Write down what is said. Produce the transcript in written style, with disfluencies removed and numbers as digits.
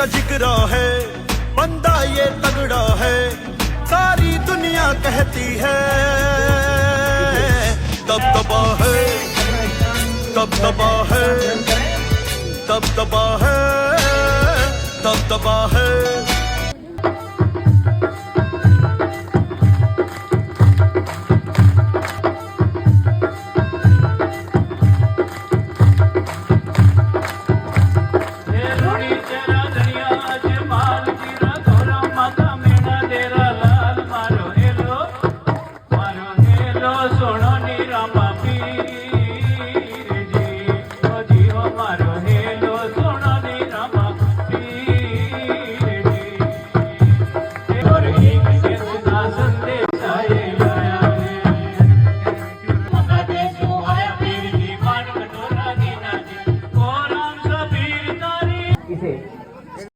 जिगरा है, बंदा ये तगड़ा है, सारी दुनिया कहती है। दबदबा है, दबदबा है, दबदबा है, दबदबा है।